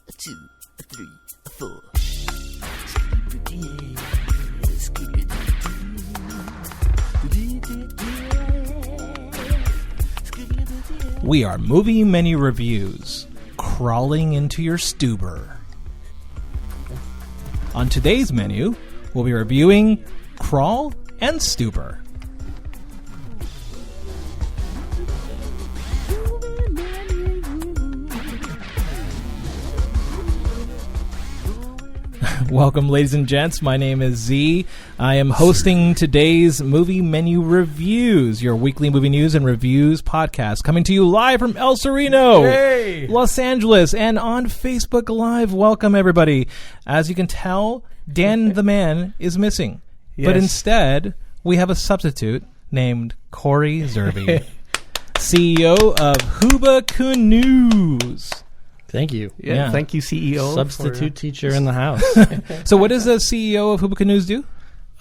a 2, a 3, a 4. We are Movie Menu Reviews, crawling into your Stuber. On today's menu, we'll be reviewing Crawl and Stuber. Welcome, ladies and gents. My name is Z. I am hosting today's Movie Menu Reviews, your weekly movie news and reviews podcast, coming to you live from El Sereno, Los Angeles, and on Facebook Live. Welcome, everybody. As you can tell, Dan the man is missing. Yes. But instead, we have a substitute named Cory Zerbe, CEO of Huba Canoes. Thank you. Yeah. Thank you, CEO. Substitute teacher in the house. So what does the CEO of Huba Canoes do?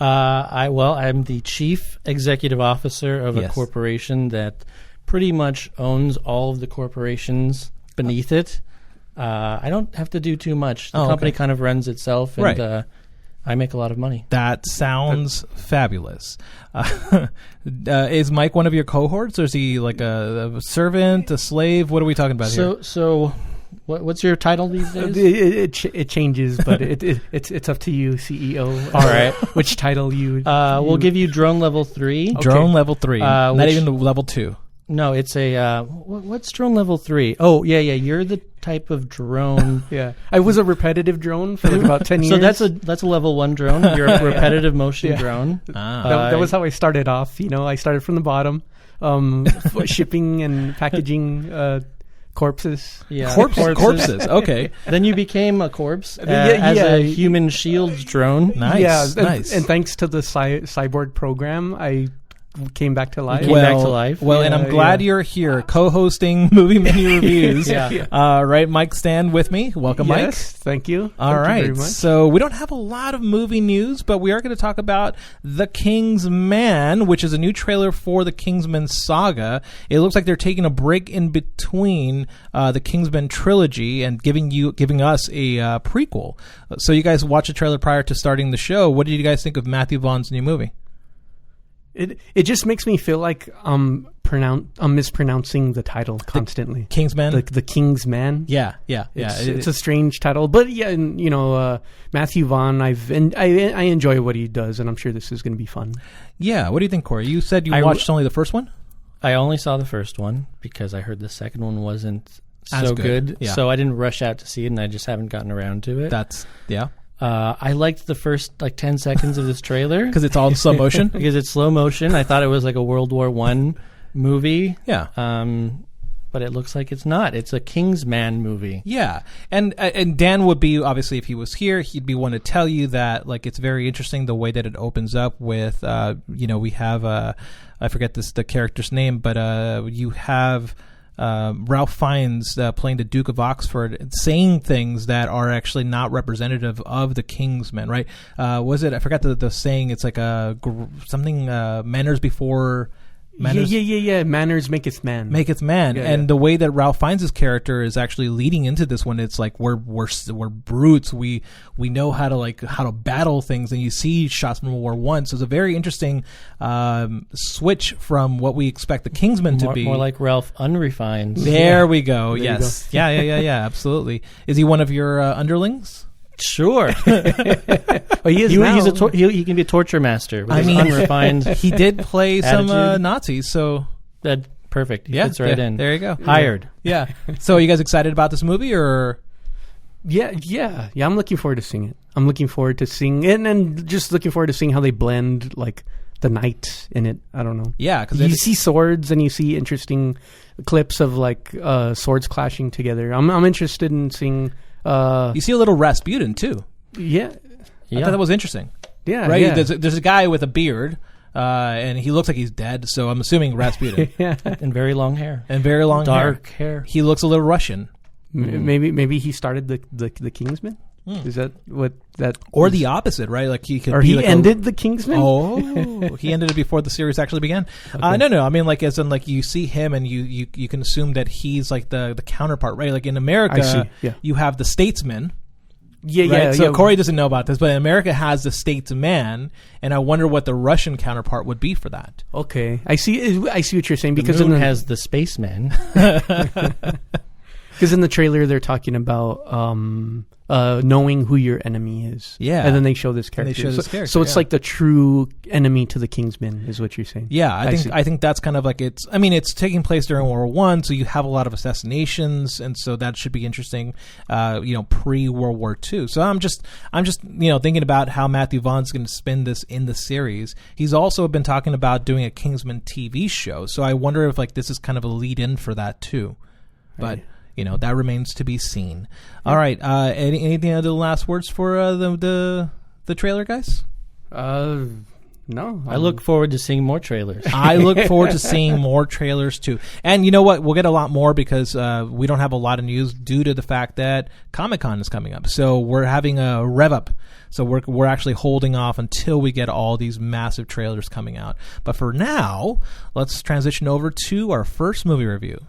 I'm the chief executive officer of a corporation that pretty much owns all of the corporations beneath it. I don't have to do too much. The company kind of runs itself, and I make a lot of money. That sounds fabulous. Is Mike one of your cohorts, or is he like a servant, a slave? What are we talking about here? So what's your title these days? It changes, but it's up to you, CEO. All right. Which title you... we'll give you drone level 3. Okay. Drone level 3. Not even level 2. No, it's a... what's drone level 3? Oh, yeah. You're the type of drone... Yeah. I was a repetitive drone for like about 10 years. So that's a level 1 drone. You're a repetitive motion drone. That was how I started off. You know, I started from the bottom, shipping and packaging... corpses. Yeah. Corpses. Okay. Then you became a corpse as a human shields drone. Nice. Yeah, nice. And thanks to the cyborg program, I came back to life. Back to life. Well, and I'm glad you're here co-hosting Movie Menu Reviews. Right, Mike, stand with me. Welcome, Mike. Yes, thank you. All right. Thank you very much. So we don't have a lot of movie news, but we are going to talk about The King's Man, which is a new trailer for the Kingsman saga. It looks like they're taking a break in between the Kingsman trilogy and giving us a prequel. So you guys watched the trailer prior to starting the show. What did you guys think of Matthew Vaughn's new movie? It just makes me feel like I'm mispronouncing the title constantly. Kingsman? The King's Man. Yeah. It's a strange title, but Matthew Vaughn. I enjoy what he does, and I'm sure this is going to be fun. Yeah. What do you think, Cory? You said you watched only the first one? I only saw the first one because I heard the second one wasn't as so good. Yeah. So I didn't rush out to see it, and I just haven't gotten around to it. I liked the first 10 seconds of this trailer because it's all in slow motion. Because it's slow motion. I thought it was like a World War I movie. Yeah. But it looks like it's not. It's a Kingsman movie. Yeah, and Dan would be, obviously, if he was here, he'd be one to tell you that it's very interesting the way that it opens up with we have I forget the character's name, but you have. Ralph Fiennes playing the Duke of Oxford, saying things that are actually not representative of the Kingsmen, right? I forgot the saying. It's like something manners before manners. Yeah. Manners maketh man. Maketh man. And the way that Ralph Fiennes' character is actually leading into this one, it's like we're brutes. We know how to battle things, and you see shots from World War I. So it's a very interesting switch from what we expect the Kingsmen to be. More like Ralph Unrefined. There we go. Yes. Yeah. Absolutely. Is he one of your underlings? Sure. He is now. He can be a torture master with his unrefined. He did play some Nazis, so that perfect. He fits right in. There you go. Hired. Yeah. So are you guys excited about this movie, or? Yeah. I'm looking forward to seeing it. I'm looking forward to seeing it, and just looking forward to seeing how they blend the knights in it. I don't know. Yeah, because you see swords and you see interesting clips of swords clashing together. I'm interested in seeing. You see a little Rasputin too. Yeah. I thought that was interesting. Yeah, right. Yeah. There's a guy with a beard, and he looks like he's dead. So I'm assuming Rasputin. And very long hair. Dark hair. He looks a little Russian. Maybe he started the Kingsmen. Is that what that? Or the opposite, right? Like he could, or be he like ended the Kingsman. Oh, he ended it before the series actually began. Okay. No. I mean, like as in, like you see him and you can assume that he's like the counterpart, right? Like in America, I see. Yeah. you have the statesman. Yeah, Right? yeah. So yeah. Cory doesn't know about this, but America has the statesman, and I wonder what the Russian counterpart would be for that. Okay, I see. I see what you're saying, The because moon in the, has the spaceman. because in the trailer they're talking about knowing who your enemy is. Yeah. And then they show this And they character. show this so, character, so it's yeah. like the true enemy to the Kingsman, is what you're saying. Yeah, see. I think that's kind of like it's. I mean, it's taking place during World War I, so you have a lot of assassinations, and so that should be interesting. Pre World War II. So I'm just thinking about how Matthew Vaughn's going to spin this in the series. He's also been talking about doing a Kingsman TV show, so I wonder if like this is kind of a lead in for that too. But that remains to be seen. All right, anything other last words for the trailer, guys? No, I look forward to seeing more trailers. I look forward to seeing more trailers too. And you know what? We'll get a lot more because we don't have a lot of news due to the fact that Comic-Con is coming up. So we're having a rev up. So we're actually holding off until we get all these massive trailers coming out. But for now, let's transition over to our first movie review.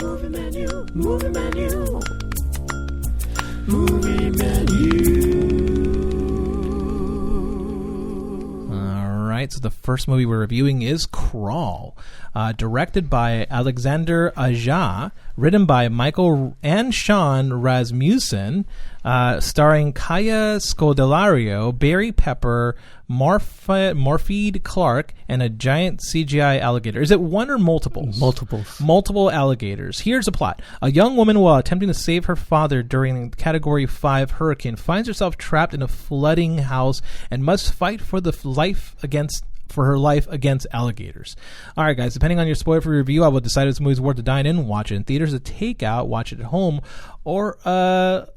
Movie menu, movie menu, movie menu. All right, so the first movie we're reviewing is Crawl, directed by Alexander Aja, written by Michael and Sean Rasmussen, starring Kaya Scodelario, Barry Pepper, Morpheed Clark, and a giant CGI alligator. Is it one or multiples? Multiples. Multiple alligators. Here's the plot. A young woman, while attempting to save her father during the Category 5 hurricane, finds herself trapped in a flooding house and must fight for her life against alligators. All right, guys, depending on your spoiler-free review, I will decide if this movie's worth to dine in, watch it in theaters, a takeout, watch it at home, or a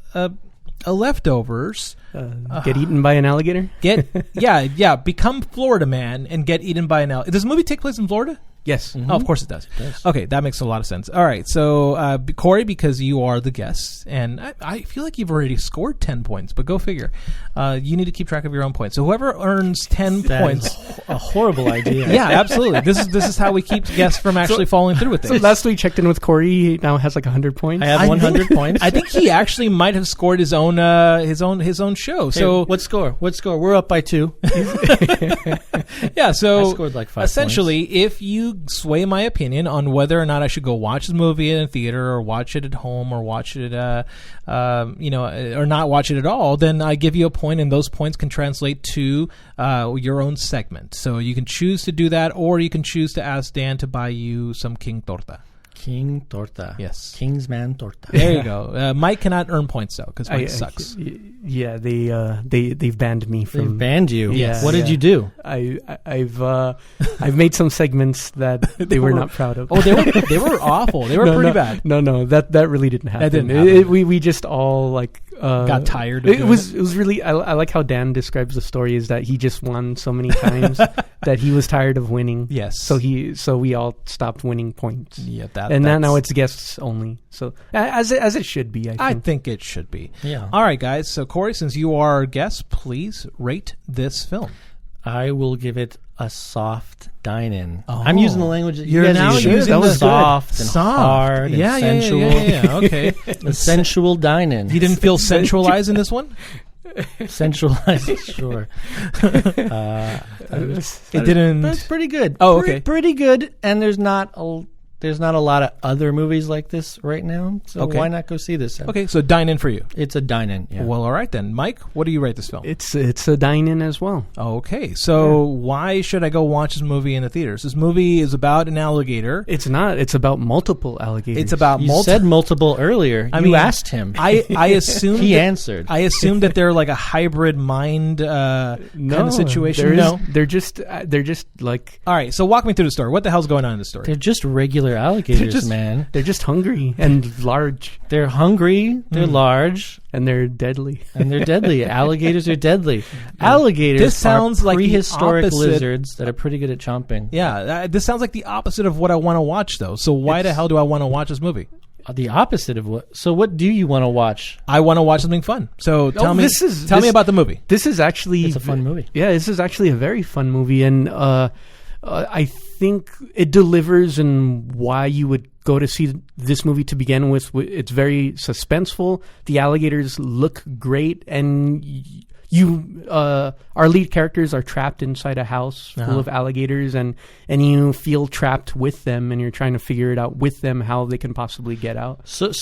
leftovers. Get eaten by an alligator? Become Florida Man and get eaten by an alligator. Does the movie take place in Florida? Yes. Oh, of course it does. Okay, that makes a lot of sense. All right, so Cory, because you are the guest, and I feel like you've already scored 10 points, but go figure. You need to keep track of your own points. So whoever earns 10 points... a horrible idea. Yeah, absolutely. This is how we keep guests from actually following through with it. So last week checked in with Cory. He now has like 100 points. I have 100 points. I think he actually might have scored his own show. Hey, So what score? We're up by 2. yeah, so I scored like 5 essentially, if you sway my opinion on whether or not I should go watch this movie in a theater or watch it at home or watch it or not watch it at all, then I give you a point, and those points can translate to your own segment. So you can choose to do that, or you can choose to ask Dan to buy you some King Torta. King Torta. Yes. Kingsman Torta. There you go. Mike cannot earn points, though, because Mike sucks. Yeah, they've banned me from. They banned you. Yeah, What did you do? I've made some segments that they were not proud of. Oh, they were awful. They were pretty bad. No, that really didn't happen. That didn't happen. We just all like got tired of it. It was really. I like how Dan describes the story, is that he just won so many times that he was tired of winning. Yes. So we all stopped winning points. Yeah, now it's guests only. So as it should be. I think it should be. Yeah. All right, guys. So Cory, since you are our guest, please rate this film. I will give it a soft dine-in. Oh. I'm using the language that you You're guys now use. using That was the soft and hard and sensual. Yeah. Okay. A sensual dine-in. You didn't feel sensualized in this one? Sensualized, sure. It didn't. But it's pretty good. Oh, okay. Pretty good. And there's not a lot of other movies like this right now, so Okay. why not go see this? Okay, so dine in for you. It's a dine-in. Yeah. Well, all right then, Mike. What do you rate this film? It's a dine-in as well. Okay, so why should I go watch this movie in the theaters? This movie is about an alligator. It's not. It's about multiple alligators. It's about You said multiple earlier. You asked him. I assumed he answered. I assumed that they're like a hybrid mind kind of situation. They're just like All right, so walk me through the story. What the hell's going on in the story? They're just regular alligators, man. they're just hungry and large, They're hungry. They're large. and they're deadly. And they're deadly. Alligators are deadly. Alligators This sounds are like the prehistoric opposite- lizards that are pretty good at chomping. Yeah, this sounds like the opposite of what I want to watch, though. So why the hell do I want to watch this movie? The opposite of what? So what do you want to watch? I want to watch something fun. So tell me about the movie. This is actually It's a fun movie. Yeah, this is actually a very fun movie, and I think it delivers in why you would go to see this movie to begin with. It's very suspenseful. The alligators look great, and our lead characters are trapped inside a house full of alligators, and you feel trapped with them, and you're trying to figure it out with them how they can possibly get out. So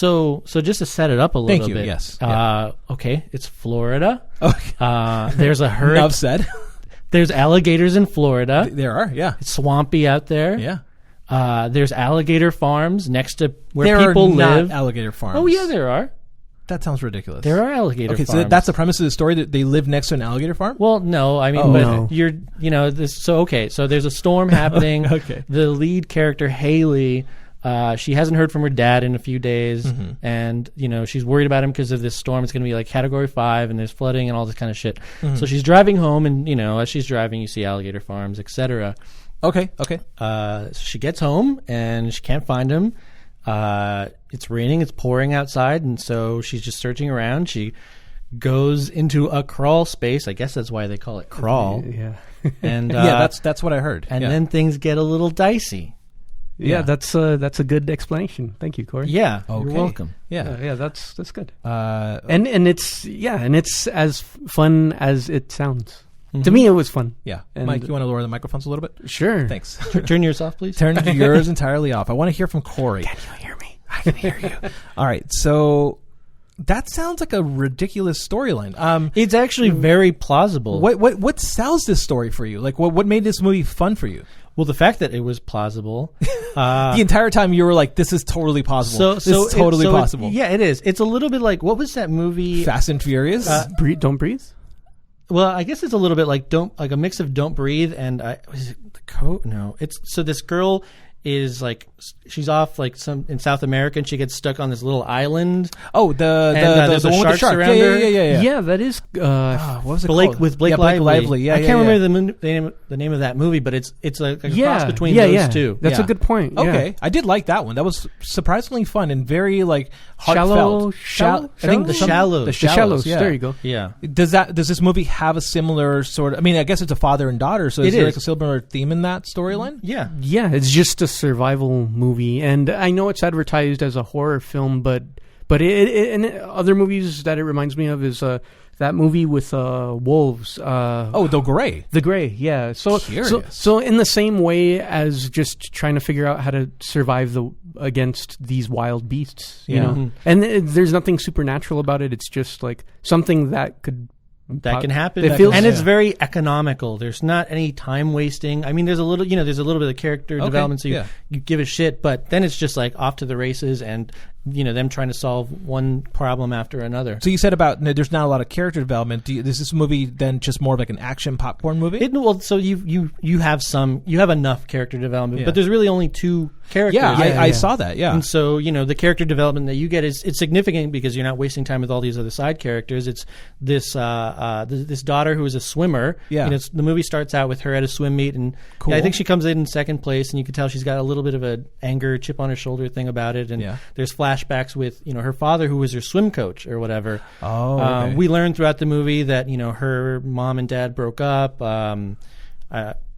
just to set it up a little bit. Yes. Okay, it's Florida. Okay. There's a hurricane. Enough said. There's alligators in Florida. There are, yeah. It's swampy out there. Yeah. There's alligator farms next to where there people are live. Not alligator farms. Oh yeah, there are. That sounds ridiculous. There are alligator farms. Okay, so that's the premise of the story, that they live next to an alligator farm? Well, no, I mean, so there's a storm happening. Okay. The lead character, Haley, she hasn't heard from her dad in a few days, and, she's worried about him because of this storm. It's going to be like Category 5, and there's flooding and all this kind of shit. So she's driving home, and, as she's driving, you see alligator farms, etc. Okay. So she gets home, and she can't find him. It's raining, it's pouring outside, and so she's just searching around. She goes into a crawl space. I guess that's why they call it crawl. Yeah. And yeah, that's what I heard. And then things get a little dicey. Yeah, that's a good explanation. Thank you, Cory. Yeah, okay. You're welcome. Yeah, that's good. And it's as fun as it sounds. To me, it was fun. Yeah. And Mike, you want to lower the microphones a little bit? Sure. Thanks. Turn yours off, please. Turn yours entirely off. I want to hear from Cory. Can you hear me? I can hear you. All right. So that sounds like a ridiculous storyline. It's actually very plausible. What sells this story for you? Like, what made this movie fun for you? Well, the fact that it was plausible. The entire time you were like, this is totally possible. This is totally possible. Yeah, it is. It's a little bit like, what was that movie? Fast and Furious? Don't Breathe? Well, I guess it's a little bit like a mix of Don't Breathe and was it the Code? No, it's so this girl is like she's off like in South America, and she gets stuck on this little island. Oh, there's the one with the shark around her. Yeah. That is what was it called? With With Blake Lively. Yeah, I can't remember the name of that movie, but it's like a cross between those two. That's a good point. Okay, I did like that one. That was surprisingly fun and very like heartfelt. I think The Shallows. The Shallows. Yeah. There you go. Yeah. Does this movie have a similar sort of? I mean, I guess it's a father and daughter. So is there like a similar theme in that storyline? Yeah. Yeah, it's just a survival movie, and I know it's advertised as a horror film, but in other movies that it reminds me of is that movie with wolves. The Grey. The Grey, yeah. So in the same way as just trying to figure out how to survive against these wild beasts, you know, and there's nothing supernatural about it. It's just like something that can happen. And it's very economical. There's not any time wasting. I mean, there's a little bit of character development, so you give a shit, but then it's just like off to the races, and them trying to solve one problem after another. So you said about there's not a lot of character development. Is this movie then just more of like an action popcorn movie? So you have enough character development, but there's really only two characters. I saw that. Yeah, and so the character development that you get it's significant because you're not wasting time with all these other side characters. It's this daughter who is a swimmer. Yeah, the movie starts out with her at a swim meet, and cool. I think she comes in second place, and you can tell she's got a little bit of an anger chip on her shoulder thing about it. And there's flashbacks with her father who was her swim coach or whatever. Okay. We learn throughout the movie that her mom and dad broke up.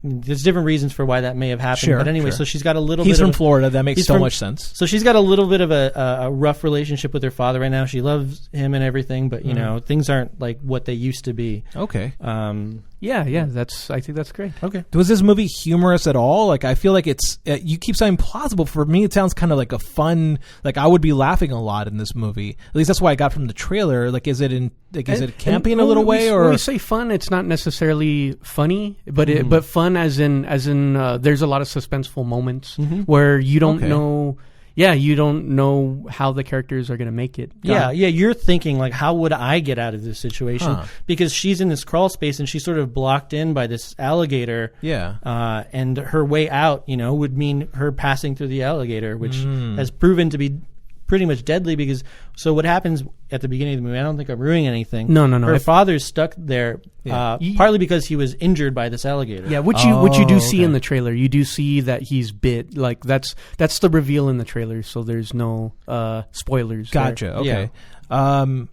There's different reasons for why that may have happened, but anyway, so she's got a little. He's from Florida. That makes so much sense. So she's got a little bit of a rough relationship with her father right now. She loves him and everything, but things aren't like what they used to be. Okay. Yeah. I think that's great. Okay. Was this movie humorous at all? Like, I feel like it's. You keep saying plausible. For me, it sounds kind of like a fun. Like, I would be laughing a lot in this movie. At least that's why I got from the trailer. Like, is it campy in a little way, or when we say fun, it's not necessarily funny, but fun as in there's a lot of suspenseful moments where you don't know. Yeah, you don't know how the characters are going to make it. Yeah, you're thinking, like, how would I get out of this situation? Because she's in this crawl space, and she's sort of blocked in by this alligator. Yeah. And her way out, would mean her passing through the alligator, which has proven to be pretty much deadly because what happens at the beginning of the movie, I don't think I'm ruining anything. No. Her father's stuck there partly because he was injured by this alligator. Yeah, which you do see in the trailer. You do see that he's bit. Like that's the reveal in the trailer, so there's no spoilers. Gotcha. there. Okay. Yeah.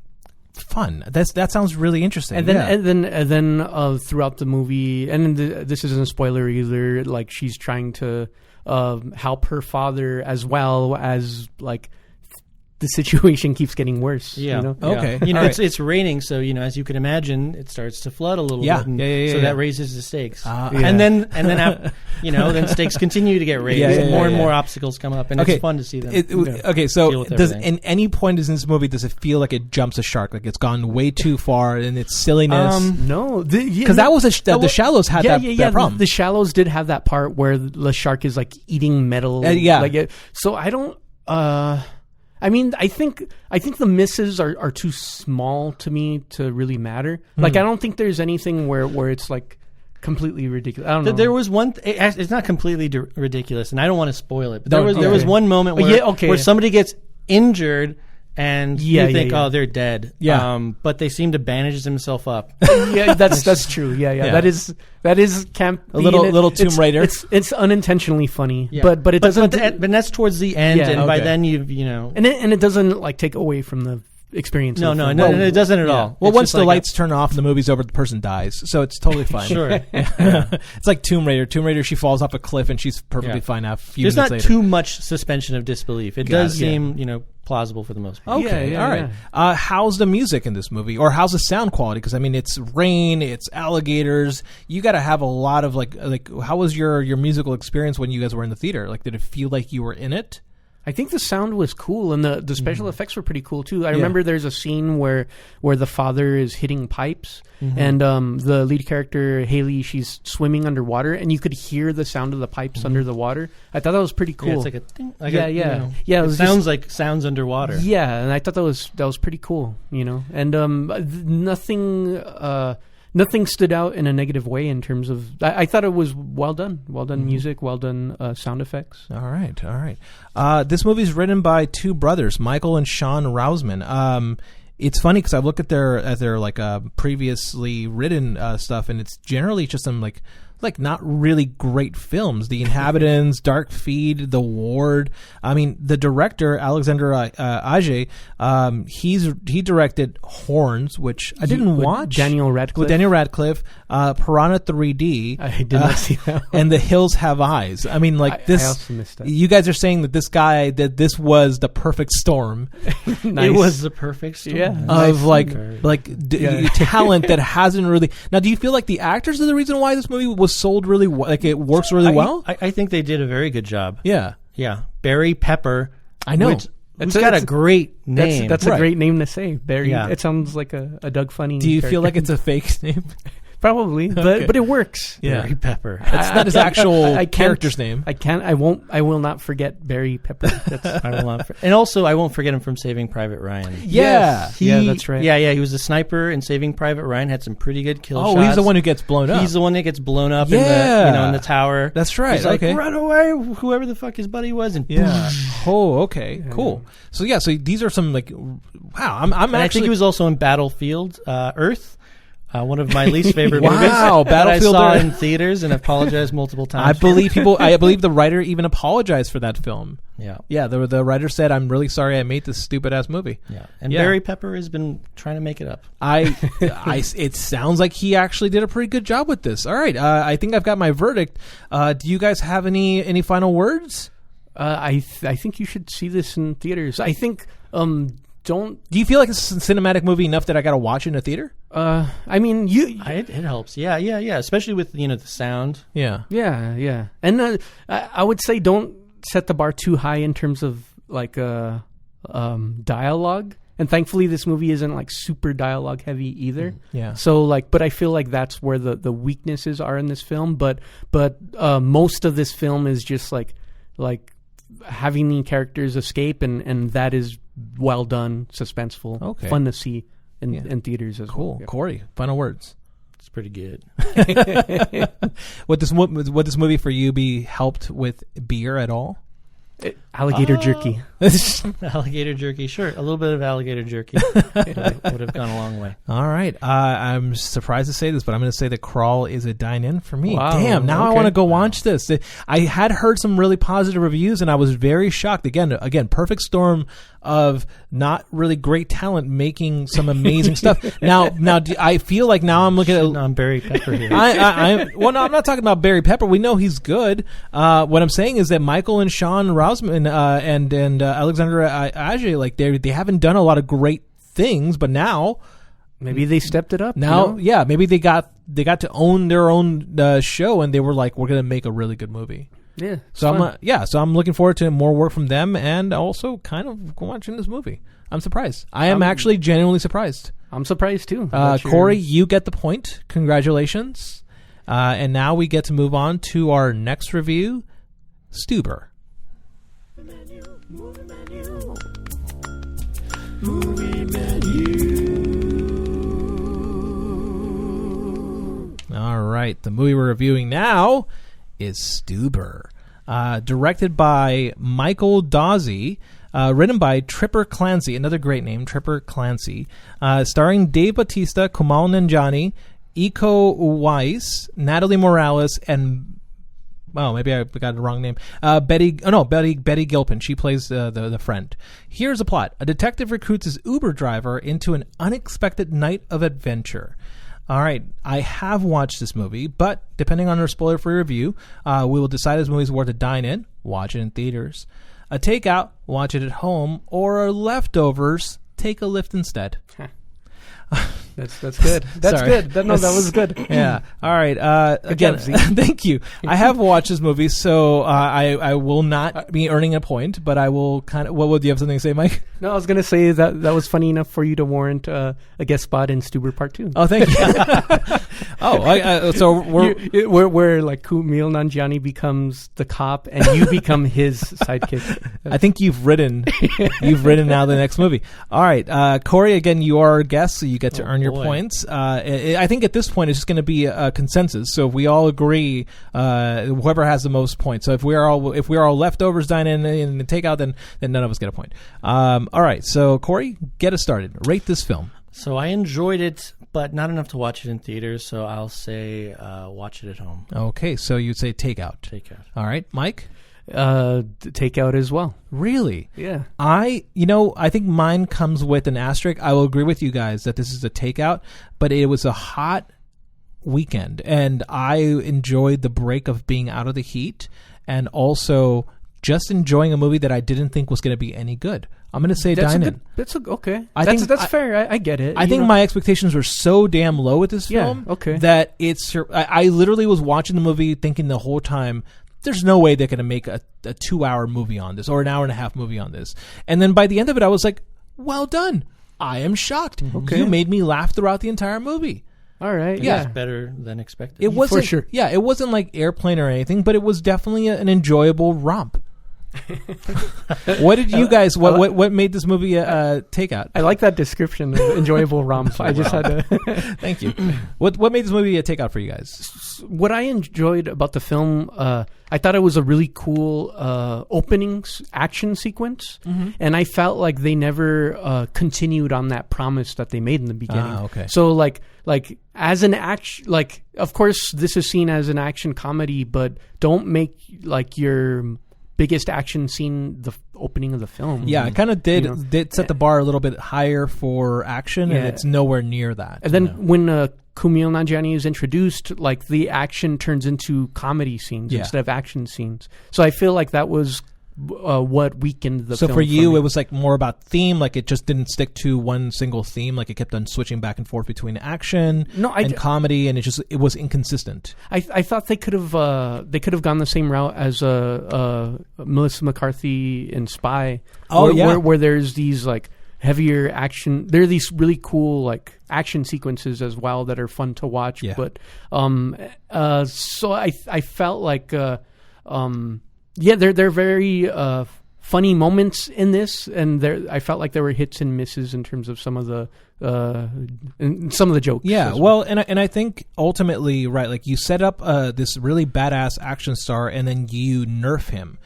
Fun. That sounds really interesting. And then throughout the movie, and this isn't a spoiler either. Like she's trying to help her father as well as like the situation keeps getting worse. Yeah. You know? Okay. You know, All right. it's raining, so as you can imagine, it starts to flood a little bit. And so that raises the stakes. And then then stakes continue to get raised. More and more obstacles come up, and it's fun to see them. So does in any point in this movie does it feel like it jumps a shark, like it's gone way too far in its silliness? No, because that was the Shallows had that problem. The Shallows did have that part where the shark is like eating metal. So I don't. I mean, I think the misses are too small to me to really matter. Like, I don't think there's anything where it's like completely ridiculous. I don't know. There was one. It's not completely ridiculous, and I don't want to spoil it. But there was one moment where somebody gets injured. And you think, oh, they're dead. Yeah. But they seem to bandage themselves up. Yeah, that's true. Yeah. That is camp. A little Tomb Raider. It's unintentionally funny. Yeah. But it doesn't. But that's towards the end, and by then And it doesn't like take away from the experience. No, it doesn't at all. Well, once the lights turn off and the movie's over, the person dies, so it's totally fine. Sure. It's like Tomb Raider. Tomb Raider, she falls off a cliff and she's perfectly fine now. There's not too much suspension of disbelief. It does seem, plausible for the most part. Okay, all right. How's the music in this movie, or how's the sound quality? Because I mean, it's rain, it's alligators. You got to have a lot of like. How was your musical experience when you guys were in the theater? Like, did it feel like you were in it? I think the sound was cool, and the special effects were pretty cool too. I remember there's a scene where the father is hitting pipes, and the lead character Haley, she's swimming underwater, and you could hear the sound of the pipes under the water. I thought that was pretty cool. Yeah, it's like a thing. It sounds like sounds underwater. Yeah, and I thought that was pretty cool. And nothing stood out in a negative way in terms of. I thought it was well done music, well done sound effects. All right. This movie is written by two brothers, Michael and Sean Rousman. It's funny because I've looked at their like previously written stuff, and it's generally just some like not really great films. The Inhabitants, Dark Feed, The Ward. I mean, the director Alexander Aje, he directed Horns, which I didn't watch. Daniel Radcliffe. With Daniel Radcliffe, Piranha 3D. I did not see that one. And The Hills Have Eyes. I mean, like this. I also missed that. You guys are saying that this was the perfect storm. Nice. It was the perfect storm. Yeah. Of talent that hasn't really. Now, do you feel like the actors are the reason why this movie was sold really well? Like it works really well? I think they did a very good job. Yeah. Yeah. Barry Pepper. I know. Who's got a great name. That's a great name to say, Barry. Yeah. It sounds like a Doug Funny. Do you character. feel like it's a fake name? Probably, but it works. Yeah. Barry Pepper. That's not his actual character's name. I will not forget Barry Pepper. I will not. And also, I won't forget him from Saving Private Ryan. Yeah. That's right. Yeah. He was a sniper in Saving Private Ryan. Had some pretty good kill shots. Oh, he's the one who gets blown up. He's the one that gets blown up. In the tower. That's right. He's like, run away, whoever the fuck his buddy was, and Oh, okay, cool. So so these are some like, wow. I'm actually. I think he was also in Battlefield Earth. One of my least favorite movies. Wow, Battlefield that I saw in theaters and apologized multiple times. I believe the writer even apologized for that film. Yeah. The writer said, "I'm really sorry I made this stupid ass movie." Yeah, and Barry Pepper has been trying to make it up. It sounds like he actually did a pretty good job with this. All right, I think I've got my verdict. Do you guys have any final words? I think you should see this in theaters. I think. Do you feel like it's a cinematic movie enough that I got to watch it in a theater? I mean, it helps. Yeah. Especially with the sound. Yeah. And I would say don't set the bar too high in terms of like dialogue. And thankfully, this movie isn't like super dialogue heavy either. Yeah. So but I feel like that's where the weaknesses are in this film. But most of this film is just like having the characters escape, and that is well done, suspenseful, fun to see in theaters as well. Cool. Cory, final words. It's pretty good. Would this movie for you be helped with beer at all? Alligator jerky. Alligator jerky, sure. A little bit of alligator jerky would have gone a long way. All right. I'm surprised to say this, but I'm going to say that Crawl is a dine-in for me. Wow, Damn, now I okay. want to go watch this. I had heard some really positive reviews, and I was very shocked. Again, perfect storm of not really great talent making some amazing stuff. Now, I feel like now I'm looking at on Barry Pepper here. well, no, I'm not talking about Barry Pepper. We know he's good. What I'm saying is that Michael and Sean Rousman and Alexander Aje, like they haven't done a lot of great things, but now maybe they stepped it up. Now, yeah, maybe they got to own their own show, and they were like, we're going to make a really good movie. Yeah. So I'm looking forward to more work from them, and also kind of watching this movie. I'm surprised. I am actually genuinely surprised. I'm surprised too. Cory, you get the point. Congratulations. And now we get to move on to our next review, Stuber. Movie menu. All right, the movie we're reviewing now is Stuber, directed by Michael Dawsey, written by Tripper Clancy, another great name, Tripper Clancy, starring Dave Bautista, Kumail Nanjiani, Iko Uwais, Natalie Morales, and maybe I got the wrong name. Betty Gilpin. She plays the friend. Here's the plot: a detective recruits his Uber driver into an unexpected night of adventure. All right, I have watched this movie, but depending on our spoiler-free review, we will decide this movie is worth a dine-in, watch it in theaters, a takeout, watch it at home, or leftovers, take a lift instead. That's good. That's Sorry. good. That was good. Yeah. All right. Again, job, Z. thank you. I have watched this movie, so I will not be earning a point, but I will kind of. What would you have something to say, Mike? No, I was gonna say that was funny enough for you to warrant a guest spot in Stuber Part 2. Oh, thank you. So where like Kumail Nanjiani becomes the cop and you become his sidekick. I think you've written now the next movie. All right, Cory. Again, you are our guest, so you get to earn your points. I think at this point it's just going to be a consensus. So if we all agree, whoever has the most points. So if we are all leftovers dine in and takeout, then none of us get a point. All right, so Cory, get us started. Rate this film. So I enjoyed it, but not enough to watch it in theaters. So I'll say watch it at home. Okay, so you'd say takeout. Takeout. All right, Mike. Takeout as well. Really? Yeah. I think mine comes with an asterisk. I will agree with you guys that this is a takeout, but it was a hot weekend, and I enjoyed the break of being out of the heat, and also just enjoying a movie that I didn't think was going to be any good. I'm going to say dine-in. Okay. That's fair. I get it. I think my expectations were so damn low with this film that I literally was watching the movie thinking the whole time, there's no way they're going to make a 2-hour movie on this or an hour and a half movie on this. And then by the end of it, I was like, well done. I am shocked. Okay. You made me laugh throughout the entire movie. All right. Yeah. It's better than expected. It wasn't, for sure. Yeah, it wasn't like Airplane or anything, but it was definitely an enjoyable romp. What did you guys? What made this movie a takeout? I like that description of enjoyable romp. I just had to. Thank you. What made this movie a takeout for you guys? What I enjoyed about the film, I thought it was a really cool opening action sequence, and I felt like they never continued on that promise that they made in the beginning. Okay. So like as an action, like of course this is seen as an action comedy, but don't make like your biggest action scene the opening of the film. Yeah, it kind of did set the bar a little bit higher for action, and it's nowhere near that. And then when Kumail Nanjiani is introduced, like the action turns into comedy scenes instead of action scenes. So I feel like that was what weakened the film. So for you, it was like more about theme, like it just didn't stick to one single theme, like it kept on switching back and forth between action and comedy, and it was inconsistent. I thought they could have gone the same route as Melissa McCarthy in Spy. Where there's these like heavier action. There are these really cool like action sequences as well that are fun to watch. Yeah. But so I felt like they're very funny moments in this, and I felt like there were hits and misses in terms of some of the and some of the jokes. Yeah, well, and I think ultimately, right, like you set up this really badass action star, and then you nerf him.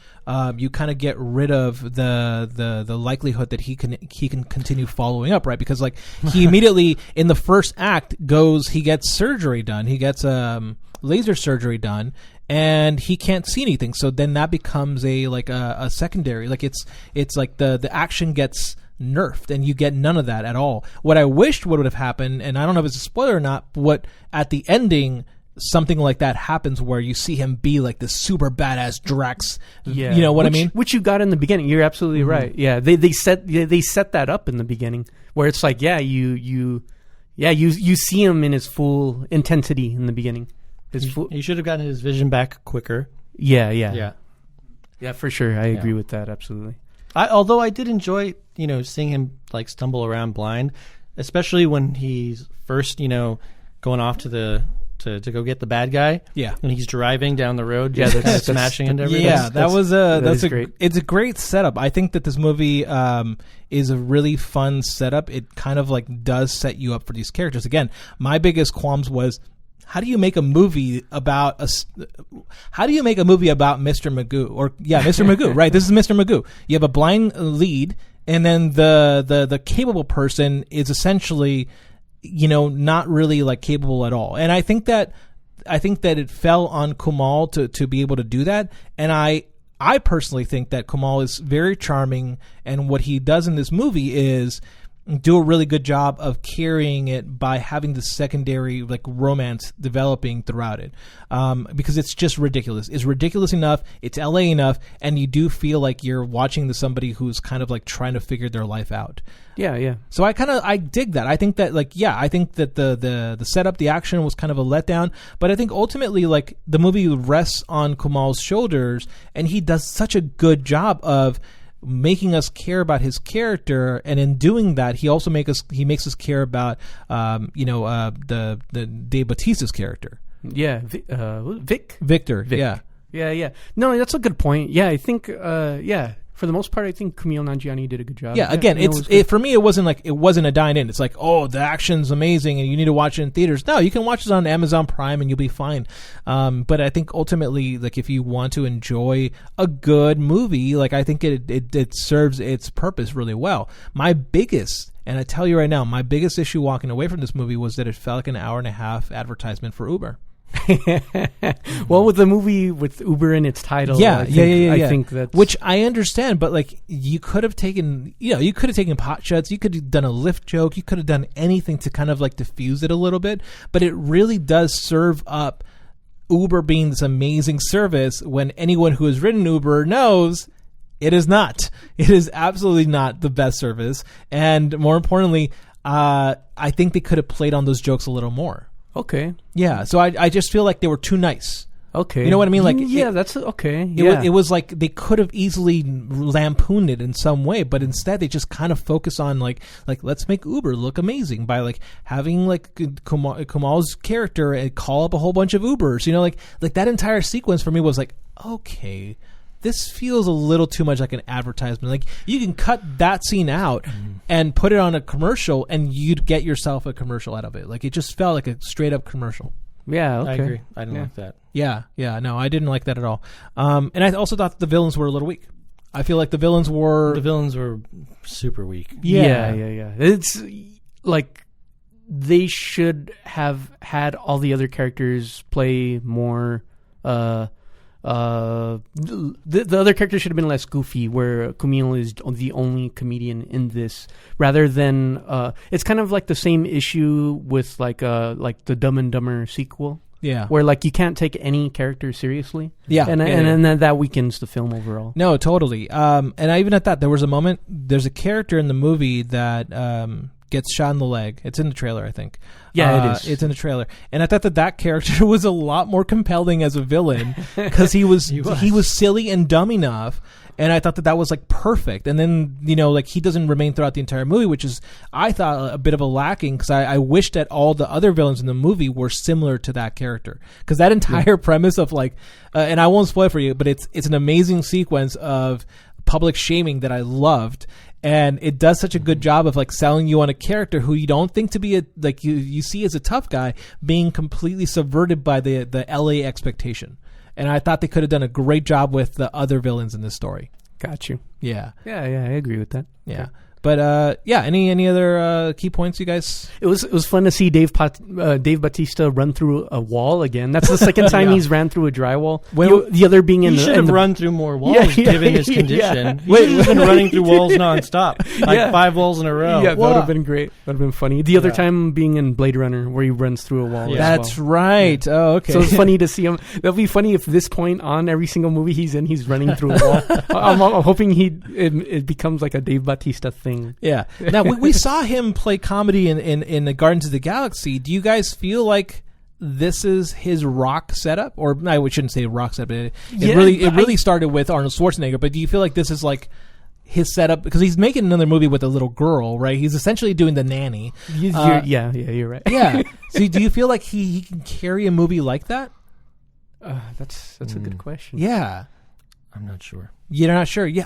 You kind of get rid of the likelihood that he can continue following up, right? Because like he immediately in the first act he gets surgery done, he gets laser surgery done, and he can't see anything. So then that becomes a secondary. Like it's like the action gets nerfed, and you get none of that at all. What I wished would have happened, and I don't know if it's a spoiler or not, but what at the ending, something like that happens where you see him be like this super badass Drax. Yeah. You know what I mean? Which you got in the beginning. You're absolutely right. Yeah, they set that up in the beginning where it's like, you see him in his full intensity in the beginning. He should have gotten his vision back quicker. Yeah, for sure. I agree with that. Absolutely. Although I did enjoy, seeing him like stumble around blind, especially when he's first, going off to go get the bad guy. Yeah, and he's driving down the road, just kind of smashing into everything. Yeah, that's great. It's a great setup. I think that this movie is a really fun setup. It kind of like does set you up for these characters. Again, my biggest qualms was, how do you make a movie about Mr. Magoo? Or Mr. Magoo, right? This is Mr. Magoo. You have a blind lead, and then the capable person is essentially, not really like capable at all. And I think that it fell on Kumail to be able to do that. And I personally think that Kumail is very charming, and what he does in this movie is do a really good job of carrying it by having the secondary like romance developing throughout it, because it's just ridiculous. It's ridiculous enough. It's LA enough, and you do feel like you're watching somebody who's kind of like trying to figure their life out. Yeah. So I dig that. I think that I think that the setup, the action was kind of a letdown, but I think ultimately like the movie rests on Kumail's shoulders, and he does such a good job of making us care about his character, and in doing that, he also makes us care about the Dave Bautista's character. Yeah, Victor. Yeah. No, that's a good point. Yeah, I think for the most part, I think Kumail Nanjiani did a good job. Yeah, again, for me, it wasn't a dine-in. It's like, oh, the action's amazing and you need to watch it in theaters. No, you can watch it on Amazon Prime and you'll be fine. But I think ultimately, like, if you want to enjoy a good movie, like, I think it serves its purpose really well. And I tell you right now, my biggest issue walking away from this movie was that it felt like an hour and a half advertisement for Uber. Well, with the movie with Uber in its title, I think that's, which I understand, but like you could have taken pot shots, you could have done a Lyft joke, you could have done anything to kind of like diffuse it a little bit, but it really does serve up Uber being this amazing service when anyone who has ridden Uber knows it is not. It is absolutely not the best service, and more importantly, I think they could have played on those jokes a little more. Okay. Yeah, so I just feel like they were too nice. Okay. You know what I mean? Like, that's okay. It was like they could have easily lampooned it in some way, but instead they just kind of focus on like let's make Uber look amazing by like having like Kumail's character call up a whole bunch of Ubers. Like that entire sequence for me was like, okay, this feels a little too much like an advertisement. Like, you can cut that scene out and put it on a commercial, and you'd get yourself a commercial out of it. Like, it just felt like a straight up commercial. Yeah, okay. I agree. I didn't like that. Yeah, no, I didn't like that at all. And I also thought the villains were a little weak. I feel like the villains were super weak. Yeah. It's like they should have had all the other characters play more. The other characters should have been less goofy, where Kumail is the only comedian in this, rather than it's kind of like the same issue with like the Dumb and Dumber sequel. Yeah, where like you can't take any character seriously. Yeah, and then that weakens the film overall. No, totally. And I even at that, there was a moment. There's a character in the movie that gets shot in the leg. It's in the trailer, I think. Yeah, it is. It's in the trailer, and I thought that character was a lot more compelling as a villain because he was silly and dumb enough. And I thought that was like perfect. And then, like he doesn't remain throughout the entire movie, which is, I thought, a bit of a lacking, because I wish that all the other villains in the movie were similar to that character. Because that entire premise of like, and I won't spoil it for you, but it's an amazing sequence of public shaming that I loved. And it does such a good job of like selling you on a character who you don't think to be you see as a tough guy being completely subverted by the LA expectation. And I thought they could have done a great job with the other villains in this story. Got you. Yeah. Yeah, I agree with that. Yeah. Okay. But any other key points, you guys? It was fun to see Dave Bautista run through a wall again. That's the second time he's ran through a drywall. The other being in he should have run through more walls given his condition. He's been running through walls nonstop, like 5 walls in a row. Yeah, that would have been great. That would have been funny. The other time being in Blade Runner where he runs through a wall. That's right. Yeah. Oh, okay. So it's funny to see him. That'll be funny if this point on every single movie he's in, he's running through a wall. I'm hoping it becomes like a Dave Bautista thing. Yeah. Now, we saw him play comedy in the Guardians of the Galaxy. Do you guys feel like this is his rock setup? Or I shouldn't say rock setup. It really started with Arnold Schwarzenegger, but do you feel like this is like his setup? Because he's making another movie with a little girl, right? He's essentially doing The Nanny. You're right. Yeah. So do you feel like he can carry a movie like that? That's a good question. Yeah. I'm not sure. You're not sure? Yeah,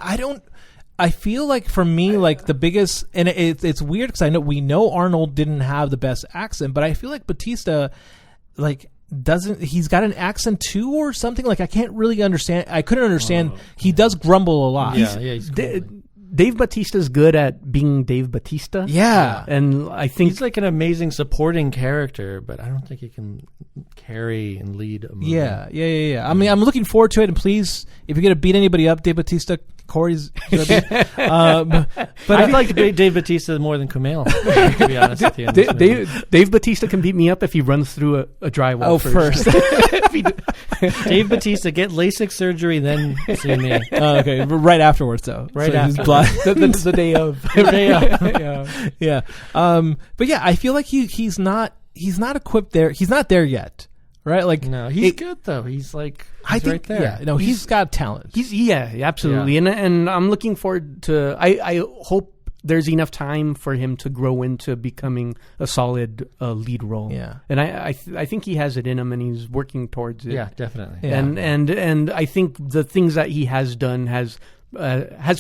I feel like for me, like the biggest, and it's weird because we know Arnold didn't have the best accent, but I feel like Bautista, like he's got an accent too or something. Like I can't really understand. I couldn't understand. He does grumble a lot. He's Dave Bautista's good at being Dave Bautista. Yeah. And I think he's like an amazing supporting character, but I don't think he can carry and lead a movie. Yeah. I mean, I'm looking forward to it, and please, if you're going to beat anybody up, Dave Bautista, Cory's Zerbe. But I like Dave Bautista more than Kumail, to be honest with you. Dave Bautista can beat me up if he runs through a drywall first. Dave Bautista, get LASIK surgery, then see me. Okay, right afterwards, though. Right after. The day of. The day of. Yeah. But yeah, I feel like he's not equipped there. He's not there yet. Right? Like no, he's good though. He's like he's right there. Yeah, no, he's got talent. Absolutely. Yeah. And I'm looking forward to. I hope there's enough time for him to grow into becoming a solid lead role. Yeah. And I think he has it in him, and he's working towards it. Yeah, definitely. Yeah. And I think the things that he has done has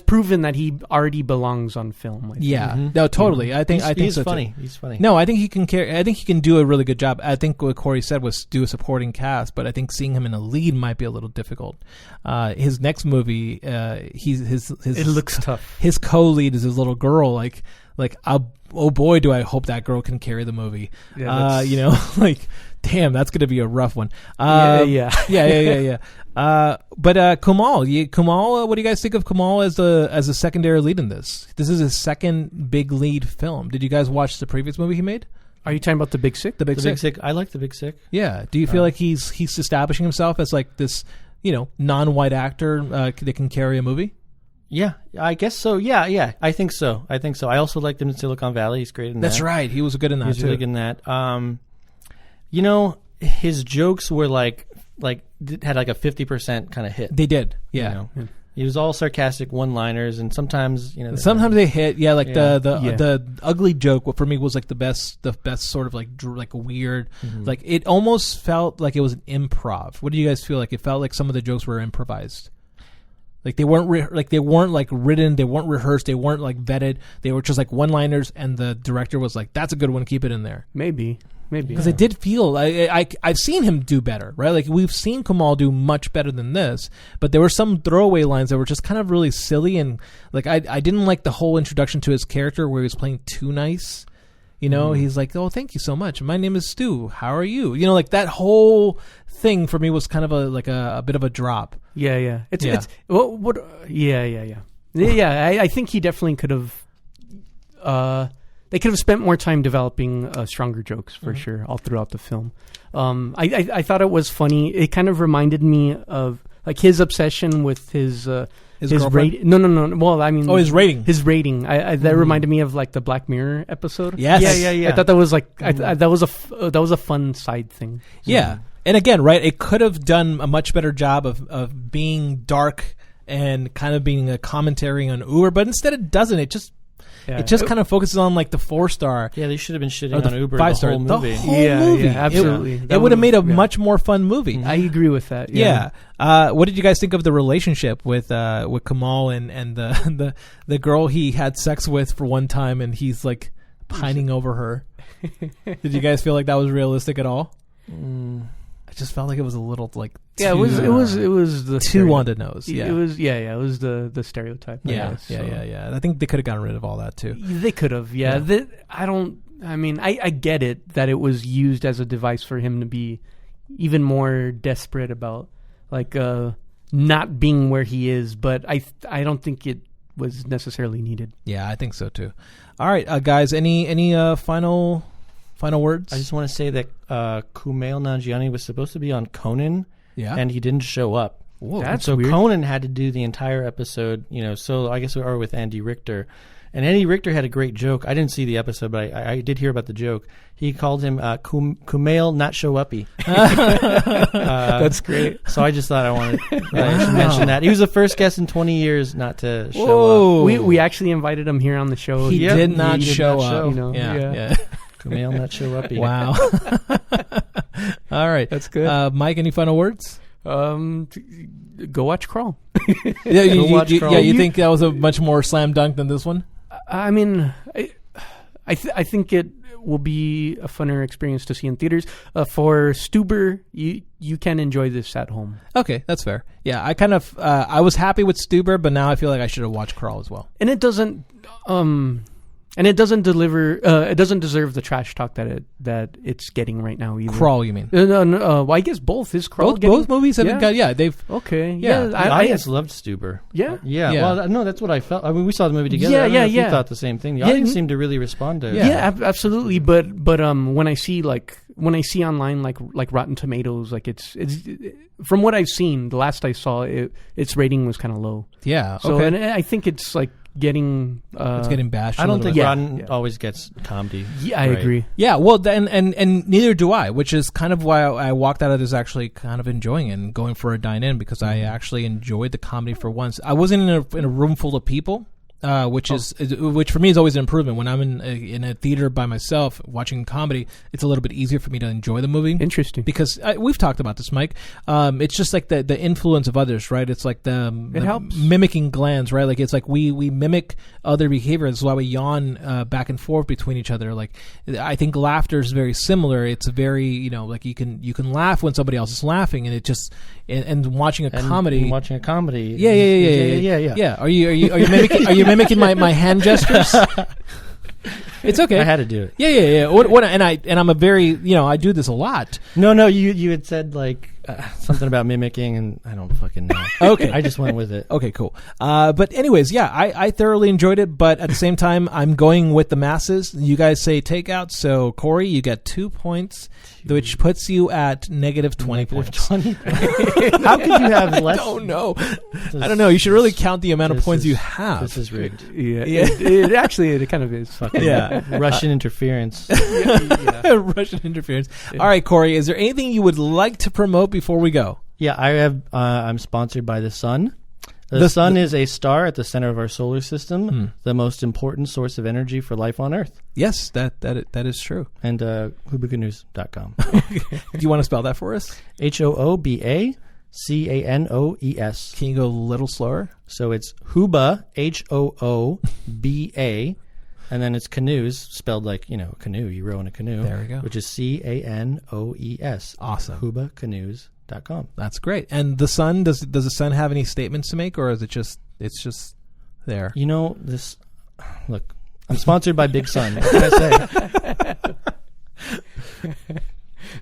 proven that he already belongs on film. No, totally. I think he's so funny. Too. He's funny. No, I think he can carry. I think he can do a really good job. I think what Cory said was do a supporting cast, but I think seeing him in a lead might be a little difficult. His next movie, it looks tough. His co-lead is his little girl. Like oh boy, do I hope that girl can carry the movie. Yeah, like damn, that's going to be a rough one. Yeah. But Kumail, what do you guys think of Kumail as a secondary lead in this? This is his second big lead film. Did you guys watch the previous movie he made? Are you talking about The Big Sick? The Big Sick. I like The Big Sick. Yeah. Do you feel like he's establishing himself as like this, non-white actor that can carry a movie? Yeah, I guess so. Yeah, I think so. I also liked him in Silicon Valley. He's great in that. That's right. He was good in that too. He was really good in that. His jokes were had like a 50% kind of hit. They did. Yeah. He was all sarcastic one-liners, and sometimes sometimes they hit. Yeah, like the ugly joke for me was like the best sort of like weird. Mm-hmm. Like it almost felt like it was an improv. What do you guys feel like? It felt like some of the jokes were improvised. Like they weren't written, they weren't rehearsed, they weren't like vetted. They were just like one-liners, and the director was like, "That's a good one, keep it in there." Maybe because it did feel I've seen him do better, right? Like we've seen Kumail do much better than this, but there were some throwaway lines that were just kind of really silly, and like I didn't like the whole introduction to his character where he was playing too nice. He's like, "Oh, thank you so much. My name is Stu. How are you?" Like that whole thing for me was kind of a bit of a drop. Yeah. I think he definitely could have. They could have spent more time developing stronger jokes for sure all throughout the film. I thought it was funny. It kind of reminded me of like his obsession with his rating. No. Well, I mean, his rating. His rating. That reminded me of like the Black Mirror episode. Yes. Yeah. I thought that was like that was a fun side thing. So. Yeah, and again, right? It could have done a much better job of being dark and kind of being a commentary on Uber, but instead it doesn't. It just It just kind of focuses on like the 4-star. Yeah, they should have been shitting or on Uber 5-star. the whole movie. The whole movie. Yeah, absolutely. It would have made a much more fun movie. I agree with that. Yeah. What did you guys think of the relationship with Kamal and the girl he had sex with for one time, and he's like pining over her? Did you guys feel like that was realistic at all? I just felt like it was a little like it was the too on the nose. Yeah, it was it was the stereotype. Yeah. I think they could have gotten rid of all that too. They could have. Yeah. I get it that it was used as a device for him to be even more desperate about like not being where he is, but I don't think it was necessarily needed. Yeah, I think so too. All right, guys, any final words? I just want to say that Kumail Nanjiani was supposed to be on Conan, and he didn't show up. Whoa, that's so weird. Conan had to do the entire episode, so I guess we are with Andy Richter. And Andy Richter had a great joke. I didn't see the episode, but I did hear about the joke. He called him Kumail Not Show Uppy. That's great. So I just thought I should mention that. He was the first guest in 20 years not to show up. We actually invited him here on the show. He did not show up. Yeah. Kumail Not Show Uppy. Wow. All right. That's good. Mike, any final words? Go watch Crawl. You think that was a much more slam dunk than this one? I mean, I think it will be a funner experience to see in theaters. For Stuber, you can enjoy this at home. Okay, that's fair. Yeah, I kind of I was happy with Stuber, but now I feel like I should have watched Crawl as well. And it doesn't deliver. It doesn't deserve the trash talk that it's getting right now either. Crawl, you mean? No. Well, I guess both is Crawl. Both movies haven't got. Yeah, they've. Okay. Yeah. The audience loved Stuber. Yeah. Yeah. Well, no, that's what I felt. I mean, we saw the movie together. I don't know if you thought the same thing. The audience seemed to really respond to it. Yeah, absolutely. But when I see online like Rotten Tomatoes, like it's from what I've seen, the last I saw its rating was kind of low. Yeah. So okay. and I think it's like getting it's getting bashed. I don't think Rotten always gets comedy. Yeah, I agree. Yeah, well, and neither do I, which is kind of why I walked out of this actually kind of enjoying it and going for a dine-in, because I actually enjoyed the comedy for once. I wasn't in a room full of people. Which for me is always an improvement. When I'm in a theater by myself watching comedy, it's a little bit easier for me to enjoy the movie. Interesting, because we've talked about this, Mike. It's just like the influence of others, right? It's like the helps. Mimicking glands, right? Like it's like we mimic other behavior. That's why we yawn back and forth between each other. Like I think laughter is very similar. It's very like you can laugh when somebody else is laughing, and it just and watching a comedy. Watching a comedy. Yeah. Are you mimicking my hand gestures? It's okay. I had to do it. Yeah. I'm a very I do this a lot. No. You had said like something about mimicking, and I don't fucking know. Okay, I just went with it. Okay, cool. But anyways, yeah, I thoroughly enjoyed it. But at the same time, I'm going with the masses. You guys say takeout, so Cory, you get 2 points, which puts you at -20 points. 20. How could you have less? I don't know. You should really count the amount of points you have. This is rigged. Yeah. It actually kind of is. Fucking Russian interference. Russian interference. All right, Cory, is there anything you would like to promote before we go? Yeah, I have. I'm sponsored by the sun. The sun is a star at the center of our solar system, the most important source of energy for life on Earth. Yes, that is true. And hoobacanews.com. Do you want to spell that for us? HOOBACANOES. Can you go a little slower? So it's Hooba, HOOBA, and then it's canoes, spelled like, canoe. You row in a canoe. There we go. Which is CANOES. Awesome. hoobacanews.com. That's great. And the sun, does the sun have any statements to make, or is it just there? This. Look, I'm sponsored by Big Sun. What can I say?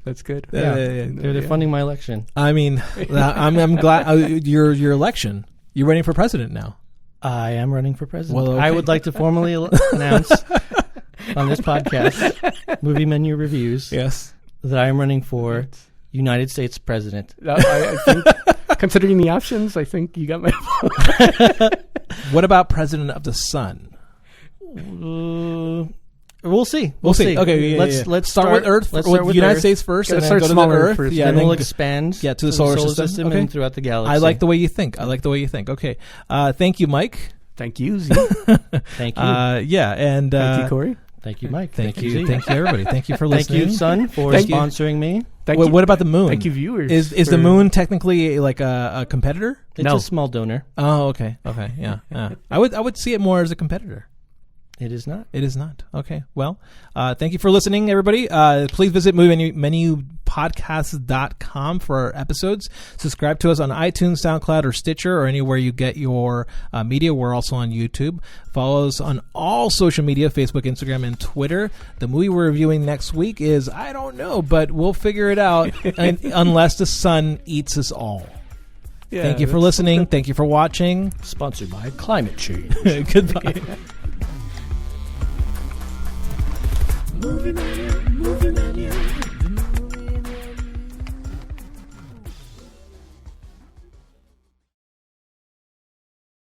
That's good. They're funding my election. I mean, I'm glad your election. You're running for president now. I am running for president. Well, okay. I would like to formally announce on this podcast, Movie Menu Reviews, yes, that I am running for United States president. I think, considering the options, I think you got my vote. What about president of the sun? We'll see. We'll see. Okay, let's start with Earth. Let's start with United Earth. States first, and then start go to the smaller Earth. first. Yeah, and then we'll go expand to the solar system. Okay. And throughout the galaxy. I like the way you think. Okay. Thank you, Mike. Thank you, Z. Thank you. Yeah, and Thank you, Cory. Thank you, Mike. Thank you, Z. thank you, everybody. Thank you for Thank listening. you, Son, for Thank you. sponsoring me. Thank Wait, you. what about the moon? Thank you, viewers. Is the for- moon technically like a competitor? It's No. a small donor. Oh, okay, yeah. I would see it more as a competitor. It is not. It is not. Okay. Well, thank you for listening, everybody. Please visit MovieMenuPodcast.com for our episodes. Subscribe to us on iTunes, SoundCloud, or Stitcher, or anywhere you get your media. We're also on YouTube. Follow us on all social media, Facebook, Instagram, and Twitter. The movie we're reviewing next week is, I don't know, but we'll figure it out unless the sun eats us all. Yeah, Thank you for that's- listening. Thank you for watching. Sponsored by climate change. Goodbye. Movie menu, movie menu.